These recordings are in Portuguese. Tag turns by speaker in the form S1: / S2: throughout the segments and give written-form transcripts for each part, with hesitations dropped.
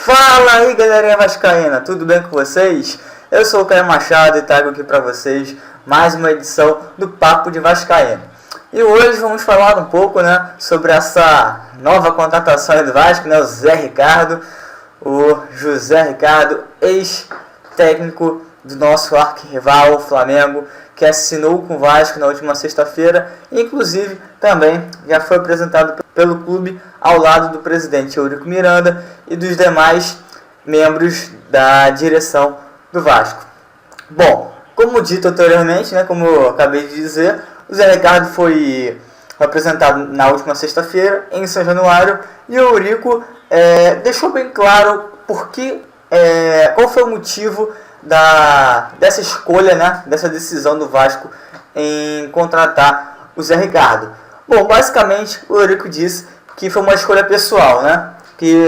S1: Fala aí, galerinha vascaína, tudo bem com vocês? Eu sou o Caio Machado e trago aqui para vocês mais uma edição do Papo de Vascaíno. E hoje vamos falar um pouco, sobre essa nova contratação do Vasco, o Zé Ricardo, o José Ricardo, ex-técnico do nosso arquirrival, o Flamengo, que assinou com o Vasco na última sexta-feira, inclusive também já foi apresentado pelo clube ao lado do presidente Eurico Miranda e dos demais membros da direção do Vasco. Bom, como dito anteriormente, como eu acabei de dizer, o Zé Ricardo foi apresentado na última sexta-feira em São Januário e o Eurico deixou bem claro qual foi o motivo dessa escolha, dessa decisão do Vasco em contratar o Zé Ricardo. Bom, basicamente o Eurico disse que foi uma escolha pessoal, que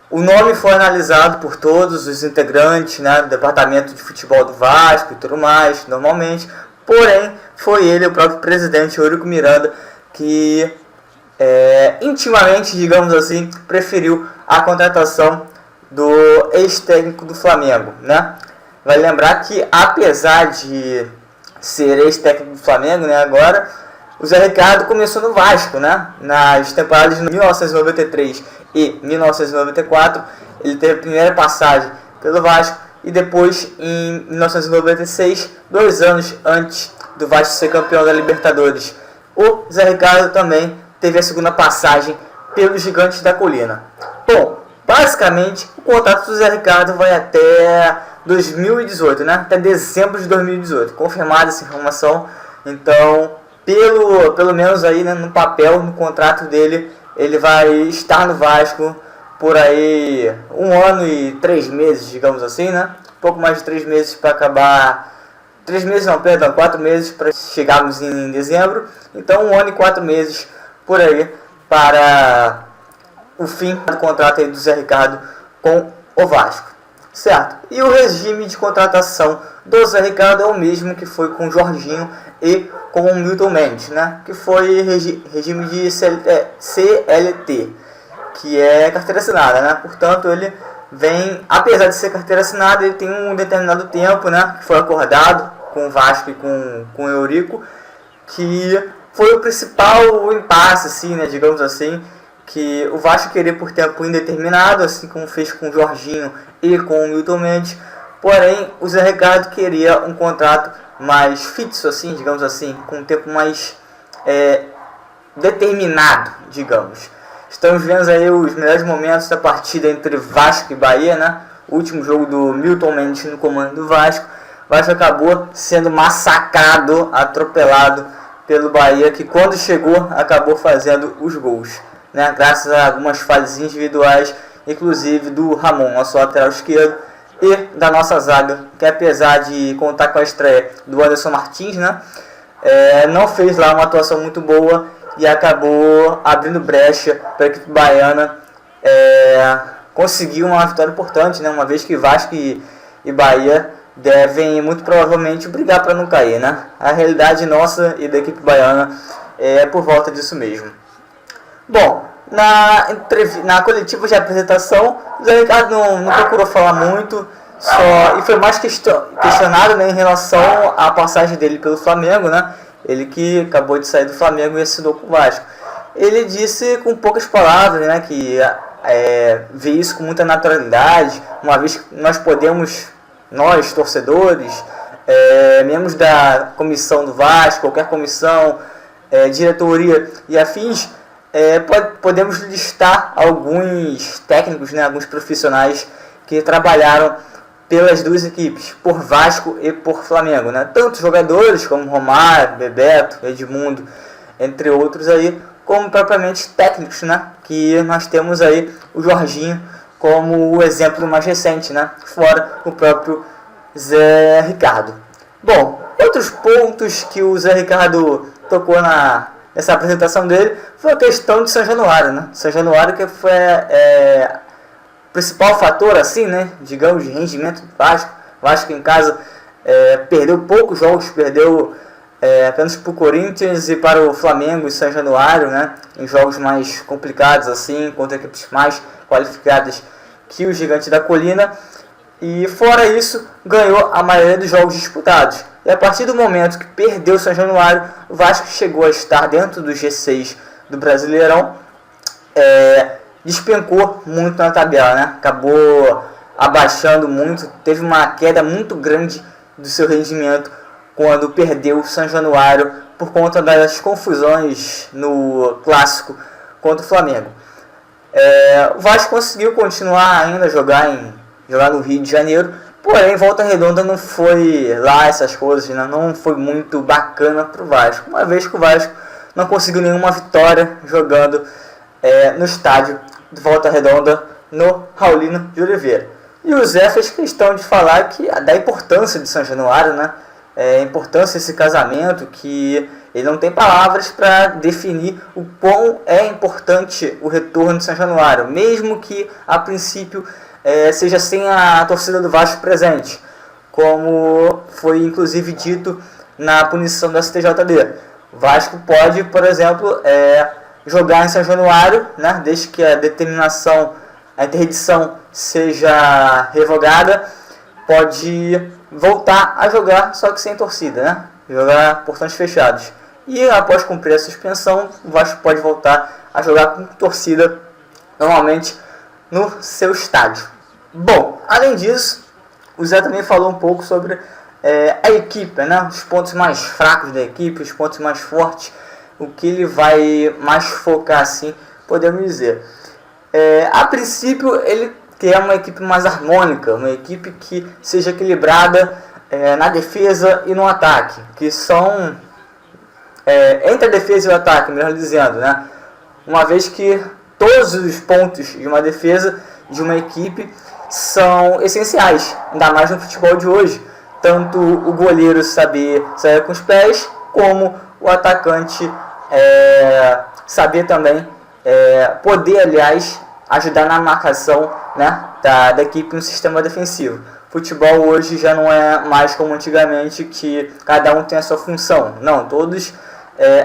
S1: o nome foi analisado por todos os integrantes, do departamento de futebol do Vasco e tudo mais, normalmente, porém foi ele, o próprio presidente Eurico Miranda, que intimamente, digamos assim, preferiu a contratação do ex-técnico do Flamengo, Vai lembrar que, apesar de ser ex-técnico do Flamengo, agora, o Zé Ricardo começou no Vasco, nas temporadas de 1993 e 1994. Ele teve a primeira passagem pelo Vasco e depois, em 1996, 2 anos antes do Vasco ser campeão da Libertadores, o Zé Ricardo também teve a segunda passagem pelos Gigantes da Colina. Bom, basicamente, o contrato do Zé Ricardo vai até 2018, até dezembro de 2018, confirmada essa informação. Então, pelo menos aí, no papel, no contrato dele, ele vai estar no Vasco por aí 1 ano e 3 meses, digamos assim, pouco mais de 3 meses para acabar, 4 meses para chegarmos em dezembro. Então, 1 ano e 4 meses por aí para o fim do contrato aí do Zé Ricardo com o Vasco, certo? E o regime de contratação do Zé Ricardo é o mesmo que foi com o Jorginho e com o Milton Mendes, que foi regime de CLT, que é carteira assinada, Portanto, ele vem, apesar de ser carteira assinada, ele tem um determinado tempo, que foi acordado com o Vasco e com o Eurico, que foi o principal impasse, assim, digamos assim, que o Vasco queria por tempo indeterminado, assim como fez com o Jorginho e com o Milton Mendes. Porém, o Zé Ricardo queria um contrato mais fixo, assim, digamos assim, com um tempo mais determinado, digamos. Estamos vendo aí os melhores momentos da partida entre Vasco e Bahia, O último jogo do Milton Mendes no comando do Vasco. O Vasco acabou sendo massacrado, atropelado pelo Bahia, que quando chegou acabou fazendo os gols, graças a algumas falhas individuais, inclusive do Ramon, nosso lateral esquerdo, e da nossa zaga, que apesar de contar com a estreia do Anderson Martins, não fez lá uma atuação muito boa e acabou abrindo brecha para a equipe baiana conseguir uma vitória importante, uma vez que Vasco e Bahia devem muito provavelmente brigar para não cair, A realidade nossa e da equipe baiana é por volta disso mesmo. Bom, na coletiva de apresentação, o Zé Ricardo não procurou falar muito, e foi mais questionado em relação à passagem dele pelo Flamengo, Ele que acabou de sair do Flamengo e assinou com o Vasco. Ele disse com poucas palavras, que vê isso com muita naturalidade, uma vez que nós torcedores, membros da comissão do Vasco, qualquer comissão, diretoria e afins, podemos listar alguns técnicos, alguns profissionais que trabalharam pelas duas equipes, por Vasco e por Flamengo, Tanto jogadores como Romário, Bebeto, Edmundo, entre outros aí, como propriamente técnicos, que nós temos aí o Jorginho como o exemplo mais recente, fora o próprio Zé Ricardo. Bom, outros pontos que o Zé Ricardo tocou nessa apresentação dele foi a questão de São Januário, São Januário que foi o principal fator, assim, digamos, de rendimento do Vasco. O Vasco em casa perdeu poucos jogos, perdeu apenas para o Corinthians e para o Flamengo em São Januário, em jogos mais complicados, assim, contra equipes mais qualificadas que o Gigante da Colina, e fora isso, ganhou a maioria dos jogos disputados. E a partir do momento que perdeu o São Januário, o Vasco chegou a estar dentro do G6 do Brasileirão, despencou muito na tabela, né? Acabou abaixando muito, teve uma queda muito grande do seu rendimento quando perdeu o São Januário por conta das confusões no clássico contra o Flamengo. O Vasco conseguiu continuar ainda a jogar no Rio de Janeiro, porém Volta Redonda não foi lá essas coisas, né? Não foi muito bacana para o Vasco, uma vez que o Vasco não conseguiu nenhuma vitória jogando no estádio de Volta Redonda, no Raulino de Oliveira. E o Zé fez questão de falar da importância de São Januário, né? A importância desse casamento, que ele não tem palavras para definir o quão é importante o retorno de São Januário, mesmo que a princípio seja sem a torcida do Vasco presente, como foi inclusive dito na punição do STJD. O Vasco pode, por exemplo, jogar em São Januário, né, desde que a interdição seja revogada, pode voltar a jogar, só que sem torcida, né? Jogar portões fechados. E após cumprir a suspensão, o Vasco pode voltar a jogar com torcida, normalmente no seu estádio. Bom, além disso, o Zé também falou um pouco sobre a equipe, né? Os pontos mais fracos da equipe, os pontos mais fortes, o que ele vai mais focar, assim, podemos dizer. A princípio, ele quer uma equipe mais harmônica, uma equipe que seja equilibrada na defesa e no ataque, que são entre a defesa e o ataque, melhor dizendo, né? Uma vez que todos os pontos de uma defesa de uma equipe são essenciais, ainda mais no futebol de hoje. Tanto o goleiro saber sair com os pés, como o atacante saber também, poder, aliás, ajudar na marcação, né, da equipe no sistema defensivo. Futebol hoje já não é mais como antigamente, que cada um tem a sua função. Não, todos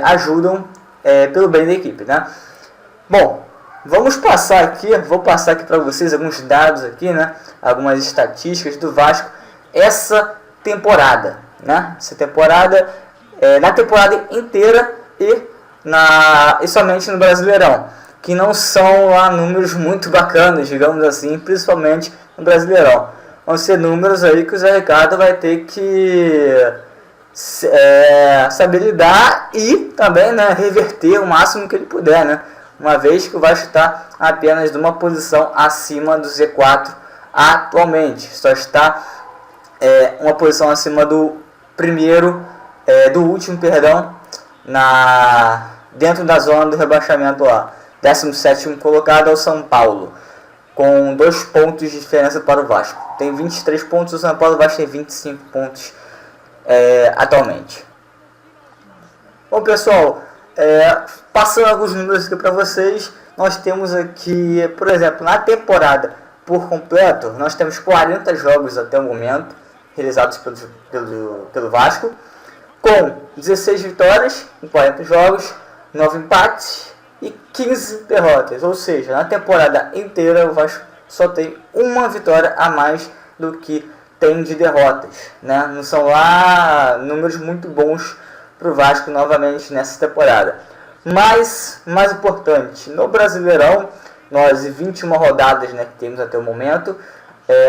S1: ajudam pelo bem da equipe, né? Bom, vou passar aqui para vocês alguns dados aqui, né? Algumas estatísticas do Vasco essa temporada, né? Essa temporada, na temporada inteira e somente no Brasileirão, que não são lá números muito bacanas, digamos assim, principalmente no Brasileirão. Vão ser números aí que o Zé Ricardo vai ter que saber lidar e também, né, reverter o máximo que ele puder, né? Uma vez que o Vasco está apenas de uma posição acima do Z4 atualmente. Só está uma posição acima do último, dentro da zona do rebaixamento lá. 17º colocado é o São Paulo, com 2 pontos de diferença para o Vasco. Tem 23 pontos, o São Paulo, o Vasco tem 25 pontos atualmente. Bom, pessoal, passando alguns números aqui para vocês, nós temos aqui, por exemplo, na temporada por completo, nós temos 40 jogos até o momento, realizados pelo Vasco, com 16 vitórias em 40 jogos, 9 empates e 15 derrotas. Ou seja, na temporada inteira o Vasco só tem uma vitória a mais do que tem de derrotas, né? Não são lá números muito bons para o Vasco novamente nessa temporada. Mas, mais importante, no Brasileirão, nós 21 rodadas, né, que temos até o momento,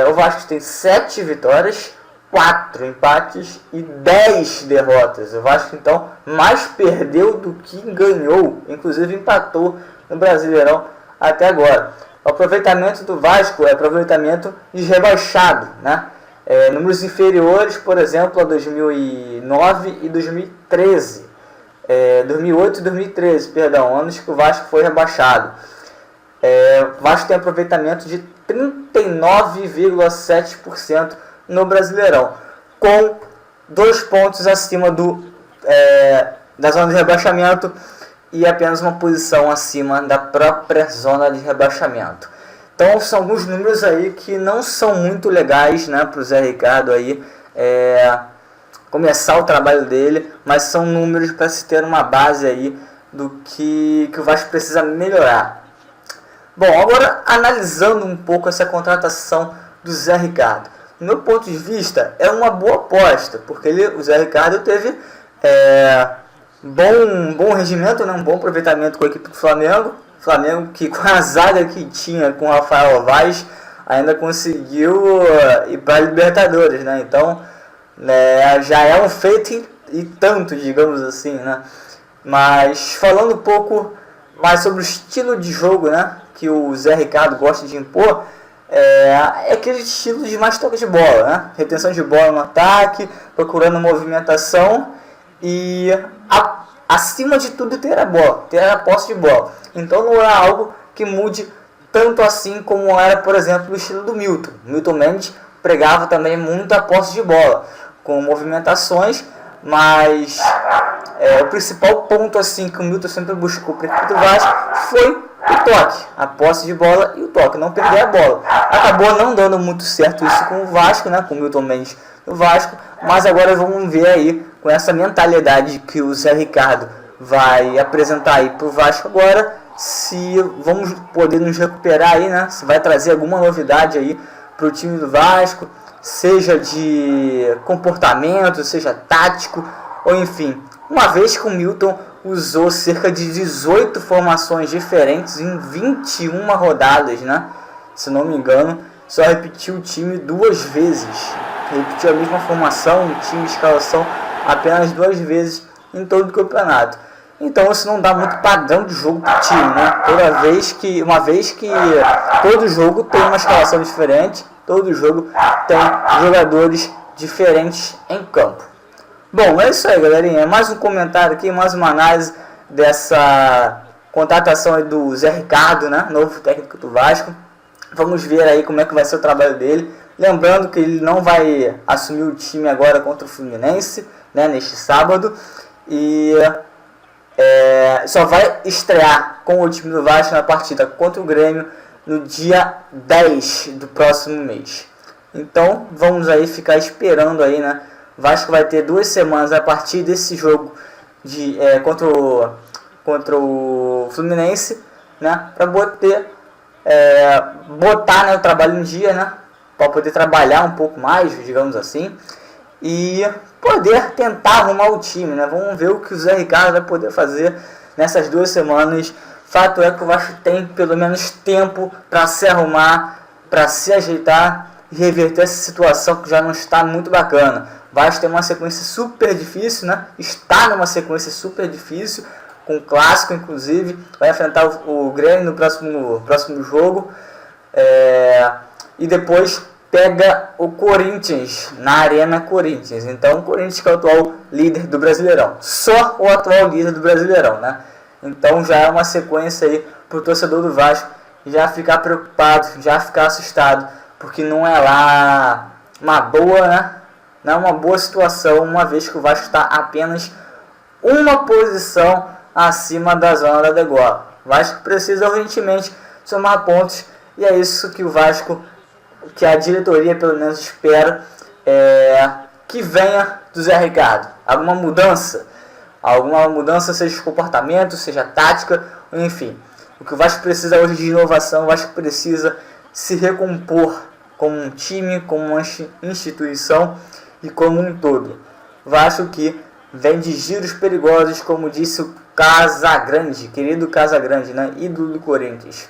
S1: o Vasco tem 7 vitórias, 4 empates e 10 derrotas. O Vasco, então, mais perdeu do que ganhou, inclusive empatou no Brasileirão até agora. O aproveitamento do Vasco é aproveitamento de rebaixado, né? Números inferiores, por exemplo, a 2009 e 2013. 2008 e 2013, perdão, anos que o Vasco foi rebaixado. O Vasco tem aproveitamento de 39,7% no Brasileirão, com 2 pontos acima da zona de rebaixamento e apenas uma posição acima da própria zona de rebaixamento. Então são alguns números aí que não são muito legais, né, para o Zé Ricardo aí começar o trabalho dele, mas são números para se ter uma base aí do que o Vasco precisa melhorar. Bom, agora analisando um pouco essa contratação do Zé Ricardo. Do meu ponto de vista, é uma boa aposta, porque o Zé Ricardo teve bom rendimento, né? Um bom aproveitamento com a equipe do Flamengo. Flamengo que com a zaga que tinha com o Rafael Vaz ainda conseguiu ir para a Libertadores, né? Então já é um feito e tanto, digamos assim, né? Mas falando um pouco mais sobre o estilo de jogo, né, que o Zé Ricardo gosta de impor, é aquele estilo de mais toque de bola, né? Retenção de bola no ataque, procurando movimentação e acima de tudo ter a bola, ter a posse de bola. Então não é algo que mude tanto assim como era, por exemplo, o estilo do Milton. Milton Mendes pregava também muito a posse de bola, com movimentações, mas o principal ponto assim que o Milton sempre buscou para a equipe do Vasco foi o toque, a posse de bola e o toque, não perder a bola. Acabou não dando muito certo isso com o Vasco, né, com o Milton Mendes do Vasco, mas agora vamos ver aí com essa mentalidade que o Zé Ricardo vai apresentar aí para o Vasco agora, se vamos poder nos recuperar aí, né, se vai trazer alguma novidade aí para o time do Vasco, seja de comportamento, seja tático, ou enfim, uma vez que o Milton usou cerca de 18 formações diferentes em 21 rodadas, né? Se não me engano, só repetiu o time 2 vezes. Repetiu a mesma formação, time de escalação apenas 2 vezes em todo o campeonato. Então isso não dá muito padrão de jogo para o time, né? Uma vez que todo jogo tem uma escalação diferente, todo jogo tem jogadores diferentes em campo. Bom, é isso aí, galerinha. Mais um comentário aqui, mais uma análise dessa contratação aí do Zé Ricardo, né? Novo técnico do Vasco. Vamos ver aí como é que vai ser o trabalho dele. Lembrando que ele não vai assumir o time agora contra o Fluminense, né? Neste sábado. E só vai estrear com o time do Vasco na partida contra o Grêmio no dia 10 do próximo mês. Então, vamos aí ficar esperando aí, né? Vasco vai ter 2 semanas a partir desse jogo contra o Fluminense, né, para botar né, o trabalho em dia, né, para poder trabalhar um pouco mais, digamos assim, e poder tentar arrumar o time, né. Vamos ver o que o Zé Ricardo vai poder fazer nessas 2 semanas. Fato é que o Vasco tem pelo menos tempo para se arrumar, para se ajeitar e reverter essa situação que já não está muito bacana. Vasco tem uma sequência super difícil, né? Está numa sequência super difícil, com o clássico inclusive, vai enfrentar o Grêmio no próximo jogo, e depois pega o Corinthians na Arena Corinthians. Então o Corinthians que é o atual líder do Brasileirão, só o atual líder do Brasileirão, né? Então já é uma sequência aí para o torcedor do Vasco já ficar preocupado, já ficar assustado, porque não é lá uma boa, né? Não é uma boa situação, uma vez que o Vasco está apenas uma posição acima da zona da degola. O Vasco precisa urgentemente somar pontos, e é isso que o Vasco, que a diretoria pelo menos espera, que venha do Zé Ricardo. Alguma mudança, seja de comportamento, seja tática, enfim. O que o Vasco precisa hoje de inovação, o Vasco precisa se recompor como um time, como uma instituição e como um todo. Vasco que vem de giros perigosos, como disse o Casagrande, querido Casagrande, né? Ídolo do Corinthians.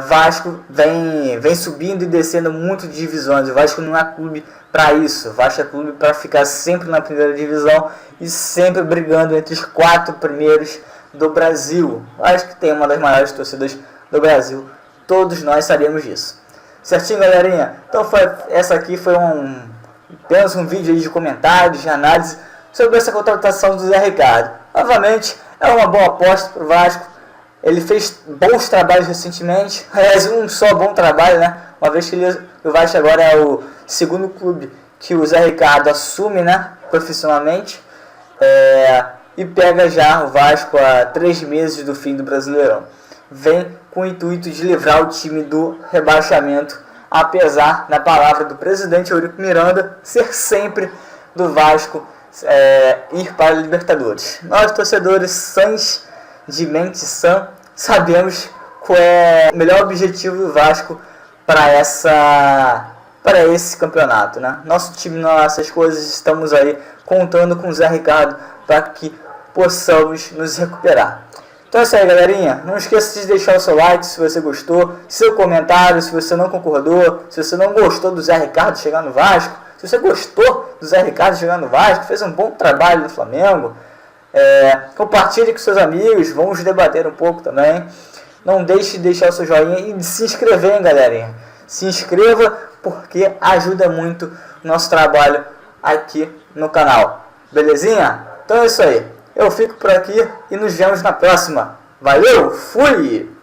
S1: Vasco vem subindo e descendo muito de divisões. O Vasco não é clube para isso. O Vasco é clube para ficar sempre na primeira divisão e sempre brigando entre os 4 primeiros do Brasil. Acho que tem uma das maiores torcidas do Brasil. Todos nós sabemos disso. Certinho, galerinha? Então essa aqui foi apenas um vídeo aí de comentários, de análise sobre essa contratação do Zé Ricardo. Novamente, é uma boa aposta para o Vasco. Ele fez bons trabalhos recentemente. Aliás, um só bom trabalho, né? Uma vez que o Vasco agora é o segundo clube que o Zé Ricardo assume, né, profissionalmente. E pega já o Vasco a 3 meses do fim do Brasileirão. Vem com o intuito de livrar o time do rebaixamento, apesar da palavra do presidente Eurico Miranda ser sempre do Vasco ir para a Libertadores. Nós, torcedores sãs, de mente sã, sabemos qual é o melhor objetivo do Vasco para esse campeonato, né? Nosso time, nossas coisas, estamos aí contando com o Zé Ricardo para que possamos nos recuperar. Então é isso aí, galerinha. Não esqueça de deixar o seu like se você gostou, seu comentário se você não concordou, se você não gostou do Zé Ricardo chegar no Vasco, se você gostou do Zé Ricardo chegar no Vasco, fez um bom trabalho no Flamengo. Compartilhe com seus amigos, vamos debater um pouco também. Não deixe de deixar o seu joinha e de se inscrever, hein, galerinha. Se inscreva porque ajuda muito o nosso trabalho aqui no canal. Belezinha? Então é isso aí. Eu fico por aqui e nos vemos na próxima. Valeu, fui!